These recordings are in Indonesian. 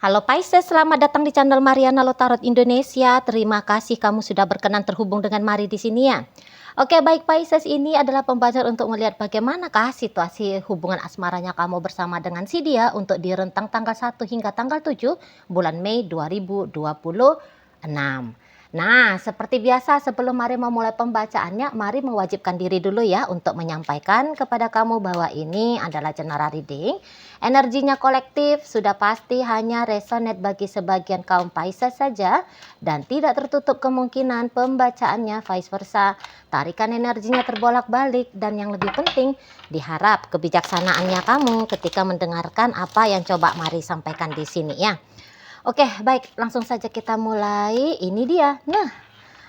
Halo Pisces, selamat datang di channel Mariana Lotarot Indonesia. Terima kasih kamu sudah berkenan terhubung dengan Mari di sini ya. Oke, baik Pisces, ini adalah pembacaan untuk melihat bagaimanakah situasi hubungan asmaranya kamu bersama dengan si dia untuk di rentang tanggal 1 hingga tanggal 7 bulan Mei 2026. Nah, seperti biasa sebelum Mari memulai pembacaannya, Mari mewajibkan diri dulu ya untuk menyampaikan kepada kamu bahwa ini adalah general reading. Energinya kolektif, sudah pasti hanya resonate bagi sebagian kaum Pisces saja dan tidak tertutup kemungkinan pembacaannya vice versa. Tarikan energinya terbolak-balik dan yang lebih penting, diharap kebijaksanaannya kamu ketika mendengarkan apa yang coba Mari sampaikan di sini ya. Oke, baik, langsung saja kita mulai. Ini dia. Nah,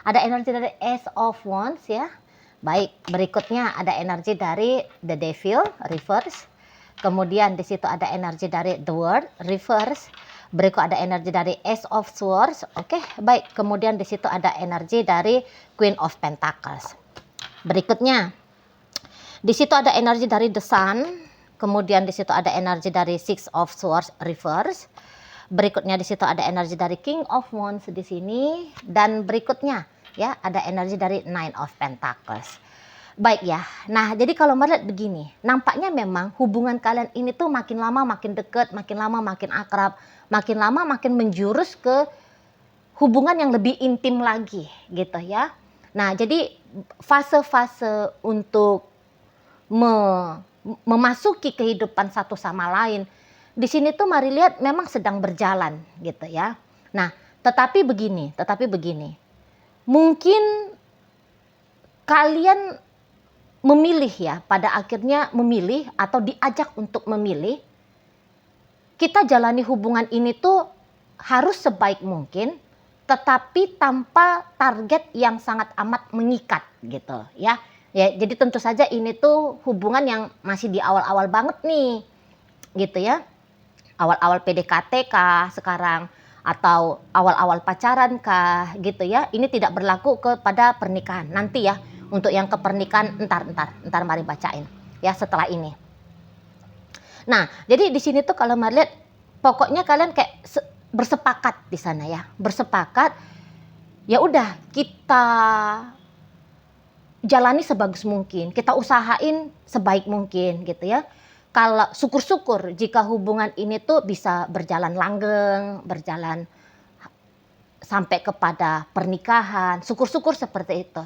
ada energi dari Ace of Wands ya. Baik, berikutnya ada energi dari The Devil reverse. Kemudian di situ ada energi dari The World reverse. Berikut ada energi dari Ace of Swords. Oke, baik. Kemudian di situ ada energi dari Queen of Pentacles. Berikutnya di situ ada energi dari The Sun. Kemudian di situ ada energi dari Six of Swords reverse. Berikutnya di situ ada energi dari King of Wands di sini, dan berikutnya ya ada energi dari Nine of Pentacles. Baik ya. Nah, jadi kalau melihat begini, nampaknya memang hubungan kalian ini tuh makin lama makin dekat, makin lama makin akrab, makin lama makin menjurus ke hubungan yang lebih intim lagi gitu ya. Nah, jadi fase-fase untuk memasuki kehidupan satu sama lain di sini tuh Mari lihat memang sedang berjalan gitu ya. Nah, tetapi begini, mungkin kalian memilih ya, pada akhirnya memilih atau diajak untuk memilih. Kita jalani hubungan ini tuh harus sebaik mungkin, tetapi tanpa target yang sangat amat mengikat gitu ya. Ya, jadi tentu saja ini tuh hubungan yang masih di awal-awal banget nih, gitu ya. Awal-awal PDKT kah sekarang, atau awal-awal pacaran kah gitu ya. Ini tidak berlaku kepada pernikahan nanti ya. Untuk yang ke pernikahan entar Mari bacain ya setelah ini. Nah, jadi di sini tuh kalau Mari lihat pokoknya kalian kayak bersepakat di sana ya. Bersepakat ya udah kita jalani sebagus mungkin, kita usahain sebaik mungkin gitu ya. Kalau syukur-syukur jika hubungan ini tuh bisa berjalan langgeng, berjalan sampai kepada pernikahan, syukur-syukur seperti itu.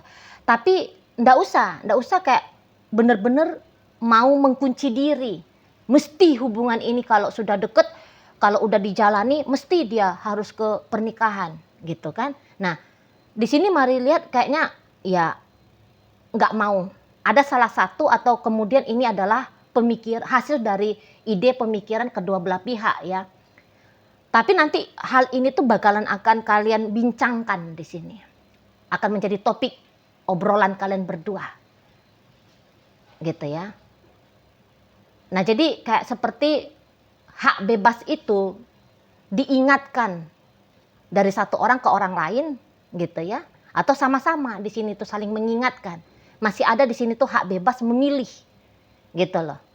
Tapi ndak usah kayak bener-bener mau mengkunci diri. Mesti hubungan ini kalau sudah deket, kalau udah dijalani, mesti dia harus ke pernikahan gitu kan. Nah, di sini Mari lihat kayaknya ya nggak mau. Ada salah satu atau kemudian ini adalah hasil dari ide pemikiran kedua belah pihak ya. Tapi nanti hal ini tuh bakalan akan kalian bincangkan di sini. Akan menjadi topik obrolan kalian berdua. Gitu ya. Nah, jadi kayak seperti hak bebas itu diingatkan dari satu orang ke orang lain gitu ya. Atau sama-sama di sini tuh saling mengingatkan. Masih ada di sini tuh hak bebas memilih. Gitu loh.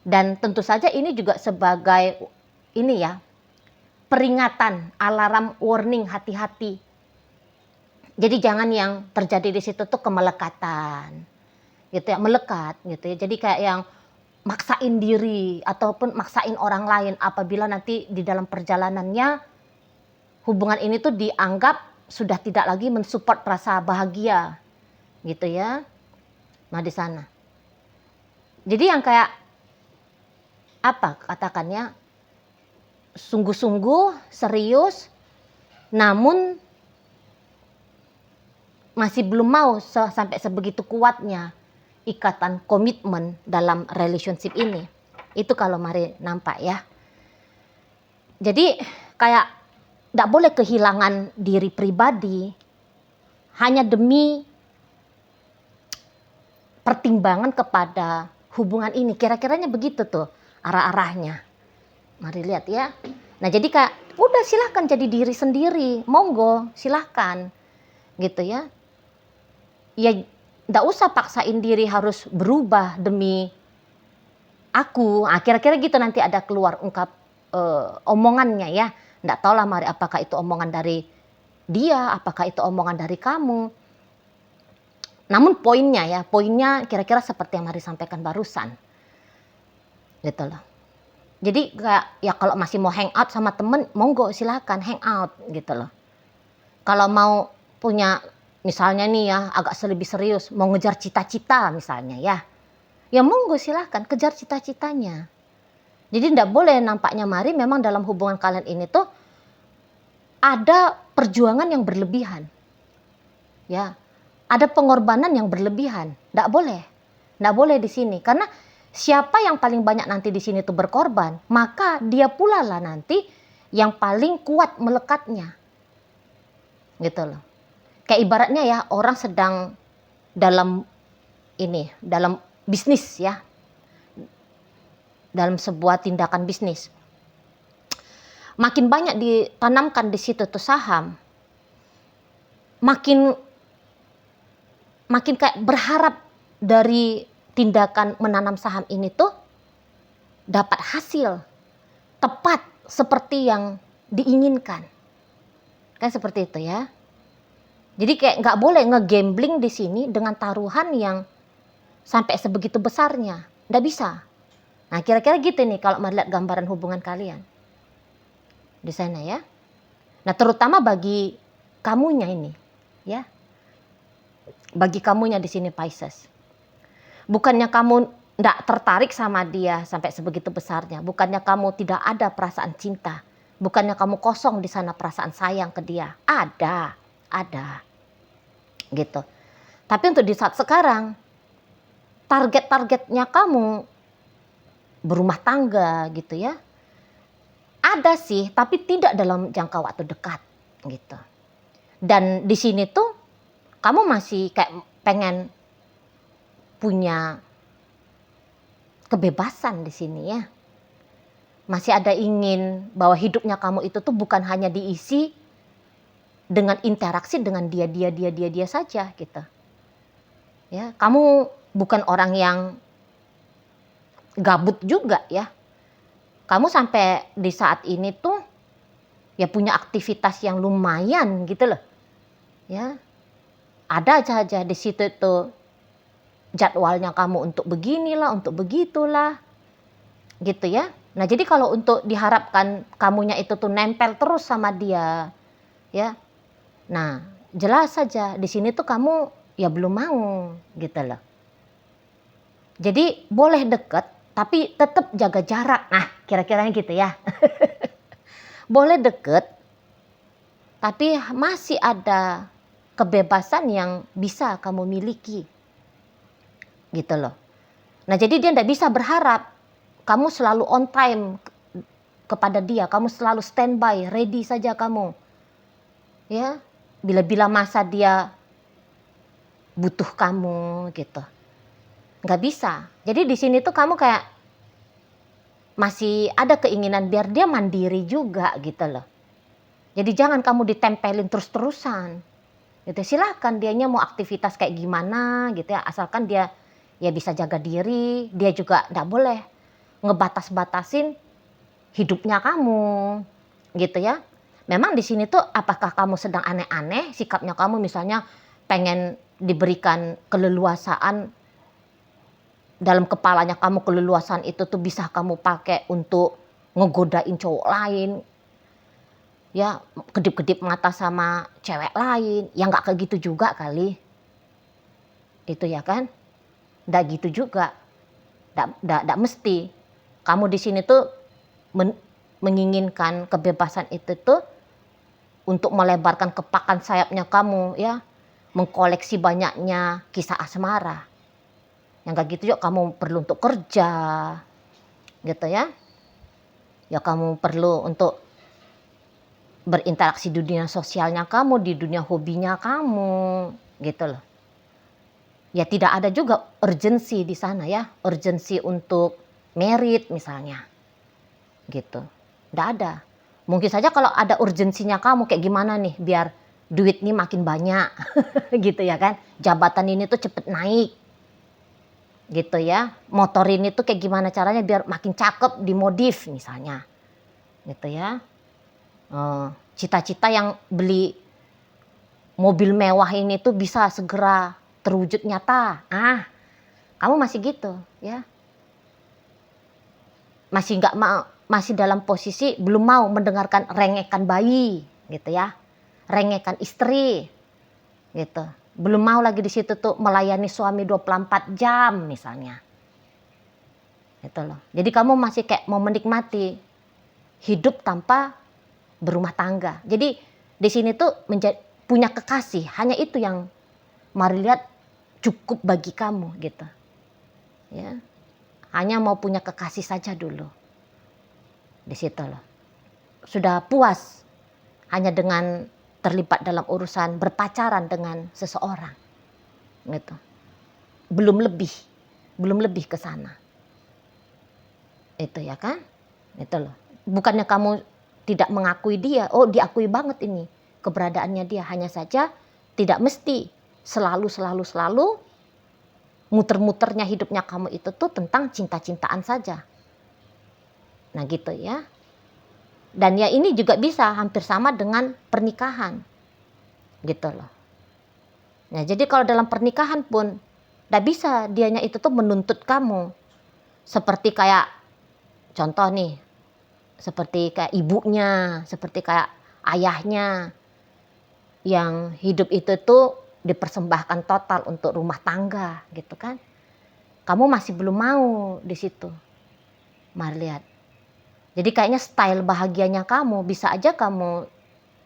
Dan tentu saja ini juga sebagai ini ya, peringatan, alarm, warning, hati-hati. Jadi jangan yang terjadi di situ tuh kemelekatan, gitu ya, melekat, gitu ya. Jadi kayak yang maksain diri ataupun maksain orang lain apabila nanti di dalam perjalanannya hubungan ini tuh dianggap sudah tidak lagi mensupport rasa bahagia, gitu ya. Nah di sana. Jadi yang kayak apa katakannya, sungguh-sungguh serius namun masih belum mau sampai sebegitu kuatnya ikatan komitmen dalam relationship ini. Itu kalau Mari nampak ya. Jadi kayak tidak boleh kehilangan diri pribadi hanya demi pertimbangan kepada hubungan ini. Kira-kiranya begitu tuh arah-arahnya. Mari lihat ya. Nah jadi kak, udah silahkan jadi diri sendiri, monggo silahkan gitu ya. Ya nggak usah paksain diri harus berubah demi aku. Kira-kira gitu nanti ada keluar ungkap omongannya ya. Nggak tahu lah Mari apakah itu omongan dari dia, apakah itu omongan dari kamu. Namun poinnya kira-kira seperti yang Mari sampaikan barusan. Gitu loh. Jadi kayak ya kalau masih mau hang out sama temen, monggo silakan hang out gitu loh. Kalau mau punya misalnya nih ya agak lebih serius, mau ngejar cita-cita misalnya ya monggo silakan kejar cita-citanya. Jadi tidak boleh nampaknya Mari memang dalam hubungan kalian ini tuh ada perjuangan yang berlebihan. Ya, ada pengorbanan yang berlebihan. Tidak boleh di sini. Karena siapa yang paling banyak nanti di sini tuh berkorban, maka dia pula lah nanti yang paling kuat melekatnya. Gitu loh. Kayak ibaratnya ya orang sedang dalam bisnis ya. Dalam sebuah tindakan bisnis. Makin banyak ditanamkan di situ tuh saham, makin kayak berharap dari tindakan menanam saham ini tuh dapat hasil tepat seperti yang diinginkan. Kan seperti itu ya. Jadi kayak nggak boleh ngegambling di sini dengan taruhan yang sampai sebegitu besarnya. Nggak bisa. Nah kira-kira gitu nih kalau melihat gambaran hubungan kalian. Di sana ya. Nah terutama bagi kamunya ini ya. Bagi kamunya di sini Pisces. Bukannya kamu tidak tertarik sama dia sampai sebegitu besarnya. Bukannya kamu tidak ada perasaan cinta. Bukannya kamu kosong di sana perasaan sayang ke dia. Ada. Gitu. Tapi untuk di saat sekarang target-targetnya kamu berumah tangga gitu ya. Ada sih, tapi tidak dalam jangka waktu dekat gitu. Dan di sini tuh kamu masih kayak pengen punya kebebasan di sini ya. Masih ada ingin bahwa hidupnya kamu itu tuh bukan hanya diisi dengan interaksi dengan dia saja gitu. Ya, kamu bukan orang yang gabut juga ya. Kamu sampai di saat ini tuh ya punya aktivitas yang lumayan gitu loh. Ya. Ada saja di situ tuh jadwalnya kamu untuk beginilah, untuk begitulah. Gitu ya. Nah, jadi kalau untuk diharapkan kamunya itu tuh nempel terus sama dia, ya. Nah, jelas saja di sini tuh kamu ya belum mau gitu loh. Jadi boleh deket tapi tetap jaga jarak. Nah, kira-kiranya gitu ya. Boleh deket tapi masih ada kebebasan yang bisa kamu miliki. Gitu loh. Nah, jadi dia tidak bisa berharap kamu selalu on time kepada dia. Kamu selalu standby, ready saja kamu. Ya, bila-bila masa dia butuh kamu gitu. Nggak bisa. Jadi di sini tuh kamu kayak masih ada keinginan biar dia mandiri juga gitu loh. Jadi jangan kamu ditempelin terus-terusan. Gitu. Silakan dianya mau aktivitas kayak gimana gitu ya, asalkan dia ya bisa jaga diri, dia juga nggak boleh ngebatas-batasin hidupnya kamu. Gitu ya. Memang di sini tuh apakah kamu sedang aneh-aneh, sikapnya kamu misalnya pengen diberikan keleluasaan dalam kepalanya kamu, keleluasan itu tuh bisa kamu pakai untuk ngegodain cowok lain. Ya, kedip-kedip mata sama cewek lain. Ya nggak kayak gitu juga kali. Itu ya kan? Nggak gitu juga. Nggak mesti. Kamu di sini tuh menginginkan kebebasan itu tuh untuk melebarkan kepakan sayapnya kamu ya. Mengkoleksi banyaknya kisah asmara. Yang kayak gitu juga kamu perlu untuk kerja. Gitu ya. Ya kamu perlu untuk berinteraksi di dunia sosialnya kamu, di dunia hobinya kamu. Gitu loh. Ya tidak ada juga urgensi di sana ya. Urgensi untuk merit misalnya. Gitu. Tidak ada. Mungkin saja kalau ada urgensinya kamu kayak gimana nih biar duit ini makin banyak. Gitu ya kan. Jabatan ini tuh cepet naik. Gitu ya, motor ini tuh kayak gimana caranya biar makin cakep dimodif misalnya. gitu ya. Cita-cita yang beli mobil mewah ini tuh bisa segera terwujud nyata. Kamu masih gitu ya. Masih nggak mau, masih dalam posisi belum mau mendengarkan rengekan bayi gitu ya. Rengekan istri gitu. Belum mau lagi di situ tuh melayani suami 24 jam misalnya. Gitu loh. Jadi kamu masih kayak mau menikmati hidup tanpa berumah tangga. Jadi di sini tuh punya kekasih, hanya itu yang mari lihat cukup bagi kamu gitu. Ya. Hanya mau punya kekasih saja dulu. Di situ loh. Sudah puas hanya dengan terlibat dalam urusan berpacaran dengan seseorang. Gitu. Belum lebih ke sana. Itu ya kan? Itu loh. Bukannya kamu tidak mengakui dia, diakui banget ini keberadaannya dia, hanya saja tidak mesti selalu muter-muternya hidupnya kamu itu tuh tentang cinta-cintaan saja. Nah gitu ya. Dan ya ini juga bisa hampir sama dengan pernikahan. Gitu loh. Nah jadi kalau dalam pernikahan pun tidak bisa dianya itu tuh menuntut kamu. Seperti kayak contoh nih, seperti kayak ibunya, seperti kayak ayahnya yang hidup itu tuh dipersembahkan total untuk rumah tangga gitu kan. Kamu masih belum mau di situ. Mari lihat. Jadi kayaknya style bahagianya kamu bisa aja kamu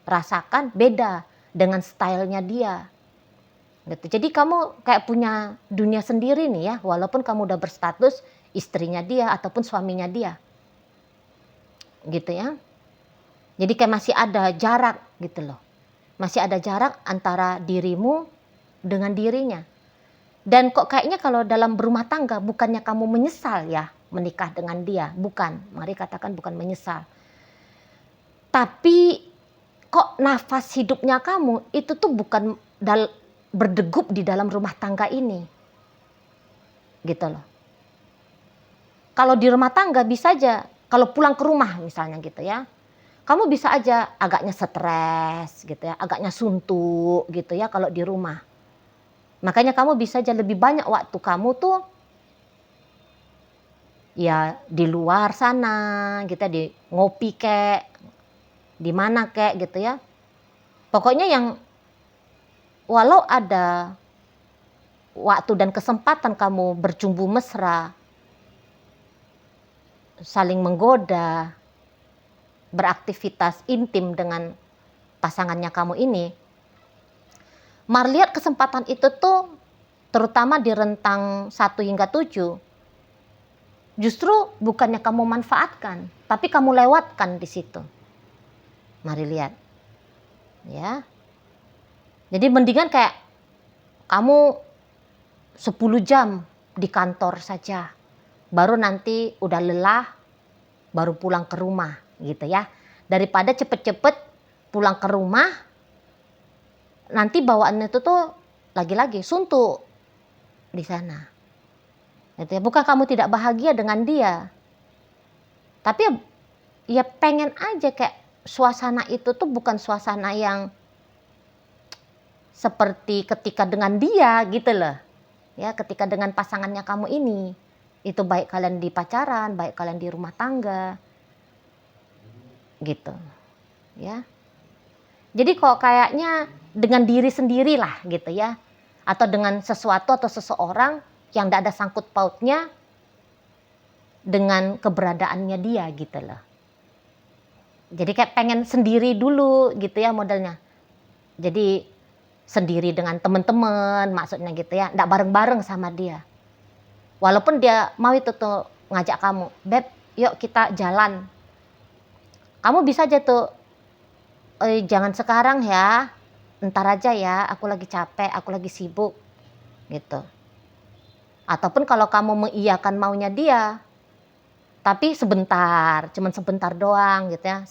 rasakan beda dengan stylenya dia. Gitu. Jadi kamu kayak punya dunia sendiri nih ya, walaupun kamu udah berstatus istrinya dia ataupun suaminya dia. Gitu ya. Jadi kayak masih ada jarak gitu loh. Masih ada jarak antara dirimu dengan dirinya. Dan kok kayaknya kalau dalam berumah tangga bukannya kamu menyesal ya menikah dengan dia. Bukan, mari katakan bukan menyesal. Tapi kok nafas hidupnya kamu itu tuh bukan berdegup di dalam rumah tangga ini. Gitu loh. Kalau di rumah tangga bisa aja, kalau pulang ke rumah misalnya gitu ya. Kamu bisa aja agaknya stres gitu ya, agaknya suntuk gitu ya kalau di rumah. Makanya kamu bisa aja lebih banyak waktu kamu tuh ya di luar sana gitu ya, di ngopi kek, di mana kek gitu ya. Pokoknya yang walau ada waktu dan kesempatan kamu bercumbu mesra, saling menggoda, beraktivitas intim dengan pasangannya kamu ini, mari lihat kesempatan itu tuh terutama di rentang 1 hingga 7, justru bukannya kamu manfaatkan, tapi kamu lewatkan di situ. Mari lihat. Ya. Jadi mendingan kayak kamu 10 jam di kantor saja. Baru nanti udah lelah, baru pulang ke rumah gitu ya. Daripada cepet-cepet pulang ke rumah, nanti bawaannya itu tuh lagi-lagi suntuk di sana. Gitu ya. Bukan kamu tidak bahagia dengan dia, tapi ya pengen aja kayak suasana itu tuh bukan suasana yang seperti ketika dengan dia gitu loh. Ya, ketika dengan pasangannya kamu ini. Itu baik kalian di pacaran, baik kalian di rumah tangga. Gitu. Ya. Jadi kok kayaknya dengan diri sendiri lah gitu ya. Atau dengan sesuatu atau seseorang yang tidak ada sangkut pautnya dengan keberadaannya dia gitu loh. Jadi kayak pengen sendiri dulu gitu ya modelnya. Jadi sendiri dengan teman-teman maksudnya gitu ya. Nggak bareng-bareng sama dia. Walaupun dia mau itu tuh ngajak kamu. Beb, yuk kita jalan. Kamu bisa aja tuh, jangan sekarang ya. Ntar aja ya, aku lagi capek, aku lagi sibuk. Gitu. Ataupun kalau kamu mengiyakan maunya dia, tapi sebentar, cuman sebentar doang gitu ya.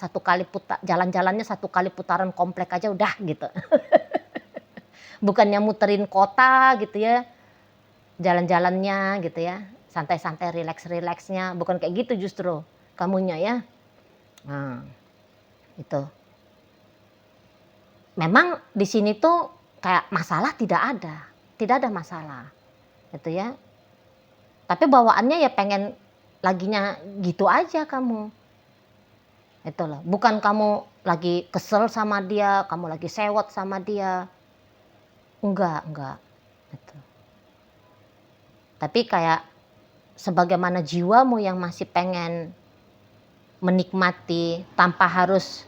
Jalan-jalannya 1 kali putaran komplek aja udah gitu. Bukannya muterin kota gitu ya. Jalan-jalannya gitu ya. Santai-santai, relax-relaxnya. Bukan kayak gitu justru kamunya ya. Nah, itu. Memang di sini tuh kayak masalah tidak ada masalah, gitu ya. Tapi bawaannya ya pengen laginya gitu aja kamu, itu loh. Bukan kamu lagi kesel sama dia, kamu lagi sewot sama dia, enggak, gitu. Tapi kayak sebagaimana jiwamu yang masih pengen menikmati tanpa harus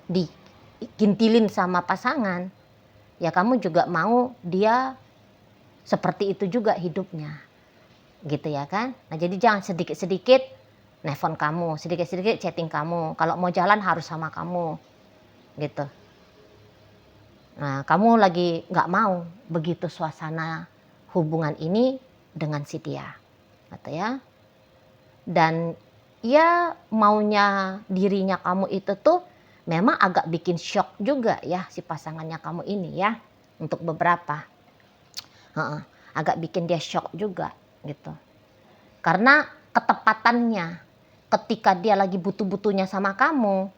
digintilin sama pasangan, ya kamu juga mau dia seperti itu juga hidupnya, gitu ya kan. Nah jadi jangan sedikit-sedikit nelfon kamu, sedikit-sedikit chatting kamu, kalau mau jalan harus sama kamu, gitu. Nah kamu lagi gak mau begitu suasana hubungan ini dengan si dia, gitu ya. Dan ya maunya dirinya kamu itu tuh memang agak bikin shock juga ya si pasangannya kamu ini ya, untuk beberapa. Agak bikin dia shock juga gitu. Karena ketepatannya ketika dia lagi butuh-butuhnya sama kamu,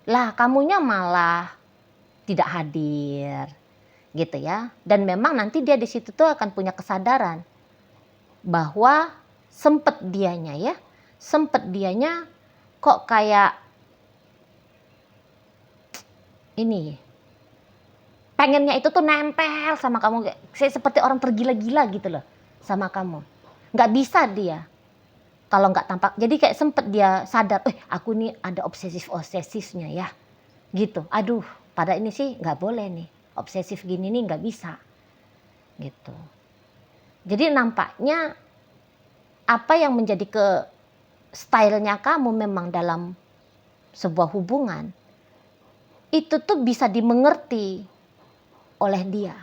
lah kamunya malah tidak hadir gitu ya. Dan memang nanti dia di situ tuh akan punya kesadaran bahwa sempet dianya kok kayak ini, pengennya itu tuh nempel sama kamu, seperti orang tergila-gila gitu loh sama kamu. Nggak bisa dia kalau nggak tampak. Jadi kayak sempet dia sadar, aku nih ada obsesif-obsesifnya ya gitu. Aduh, pada ini sih nggak boleh nih, obsesif gini nih nggak bisa gitu. Jadi nampaknya apa yang menjadi stylenya kamu memang dalam sebuah hubungan itu tuh bisa dimengerti oleh dia,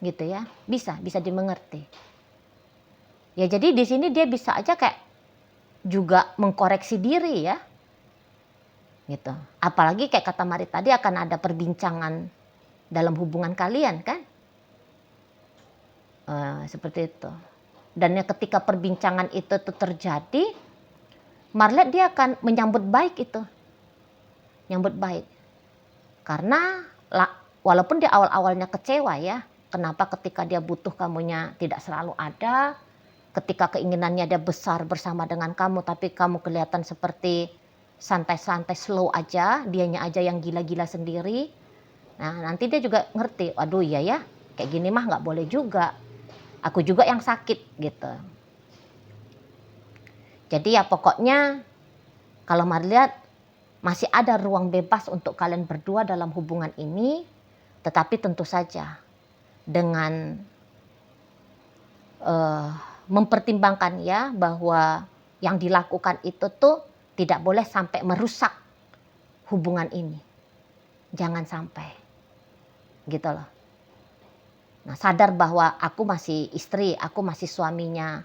gitu ya, bisa dimengerti. Ya jadi di sini dia bisa aja kayak juga mengkoreksi diri ya, gitu. Apalagi kayak kata Mari tadi akan ada perbincangan dalam hubungan kalian kan, seperti itu. Dan ya ketika perbincangan itu tuh terjadi, Marlet dia akan menyambut baik itu, nyambut baik. Karena walaupun dia awal-awalnya kecewa ya, kenapa ketika dia butuh kamunya tidak selalu ada, ketika keinginannya dia besar bersama dengan kamu tapi kamu kelihatan seperti santai-santai slow aja, dianya aja yang gila-gila sendiri. Nah nanti dia juga ngerti, waduh iya ya kayak gini mah gak boleh juga, aku juga yang sakit gitu. Jadi ya pokoknya kalau Mari lihat masih ada ruang bebas untuk kalian berdua dalam hubungan ini, tetapi tentu saja dengan mempertimbangkan ya bahwa yang dilakukan itu tuh tidak boleh sampai merusak hubungan ini. Jangan sampai gitu loh. Nah sadar bahwa aku masih istri, aku masih suaminya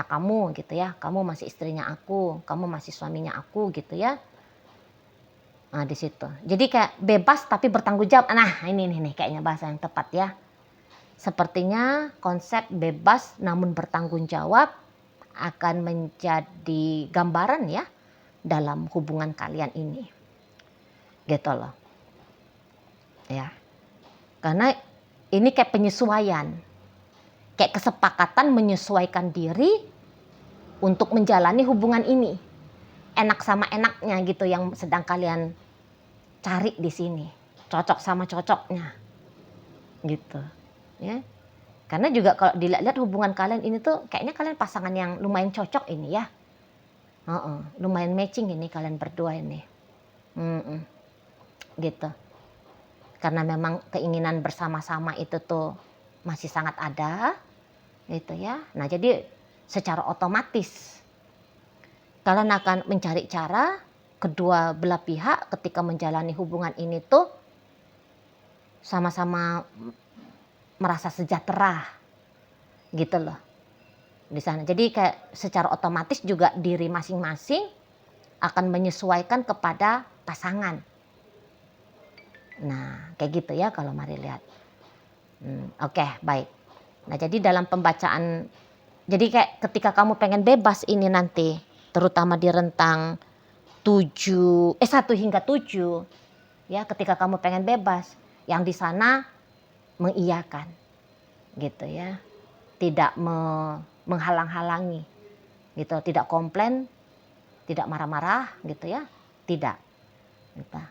kamu gitu ya, kamu masih istrinya aku, kamu masih suaminya aku gitu ya. Nah di situ. Jadi kayak bebas tapi bertanggung jawab. Nah ini nih kayaknya bahasa yang tepat ya. Sepertinya konsep bebas namun bertanggung jawab akan menjadi gambaran ya dalam hubungan kalian ini. Gitu loh. Ya. Karena ini kayak penyesuaian. Kayak kesepakatan menyesuaikan diri untuk menjalani hubungan ini. Enak sama enaknya gitu yang sedang kalian cari di sini, cocok sama cocoknya, gitu, ya. Karena juga kalau dilihat hubungan kalian ini tuh kayaknya kalian pasangan yang lumayan cocok ini ya, lumayan matching ini kalian berdua ini, gitu. Karena memang keinginan bersama-sama itu tuh masih sangat ada, gitu ya. Nah jadi secara otomatis kalian akan mencari cara kedua belah pihak ketika menjalani hubungan ini tuh sama-sama merasa sejahtera gitu loh di sana. Jadi kayak secara otomatis juga diri masing-masing akan menyesuaikan kepada pasangan. Nah kayak gitu ya kalau Mari lihat. Oke, baik. Nah jadi dalam pembacaan, jadi kayak ketika kamu pengen bebas ini nanti, terutama di rentang 1 hingga 7, ya, ketika kamu pengen bebas, yang di sana mengiyakan, gitu ya, tidak menghalang-halangi, gitu, tidak komplain, tidak marah-marah, gitu ya, tidak, gitu.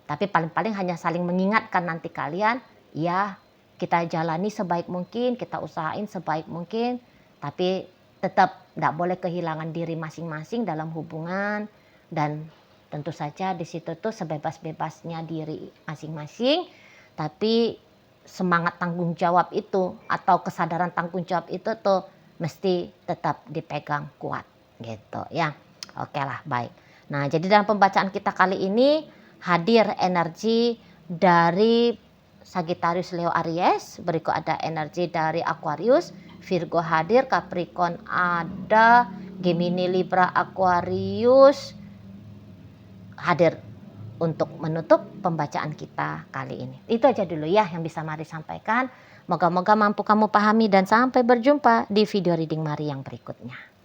Tapi paling-paling hanya saling mengingatkan nanti kalian, ya kita jalani sebaik mungkin, kita usahain sebaik mungkin, tapi tetap tidak boleh kehilangan diri masing-masing dalam hubungan, dan tentu saja di situ tuh sebebas-bebasnya diri masing-masing, tapi semangat tanggung jawab itu atau kesadaran tanggung jawab itu tuh mesti tetap dipegang kuat, gitu ya. Oke lah, baik. Nah, jadi dalam pembacaan kita kali ini hadir energi dari Sagittarius, Leo, Aries, berikut ada energi dari Aquarius, Virgo hadir, Capricorn ada, Gemini, Libra, Aquarius hadir untuk menutup pembacaan kita kali ini. Itu aja dulu ya yang bisa Mari sampaikan. Moga-moga mampu kamu pahami dan sampai berjumpa di video reading Mari yang berikutnya.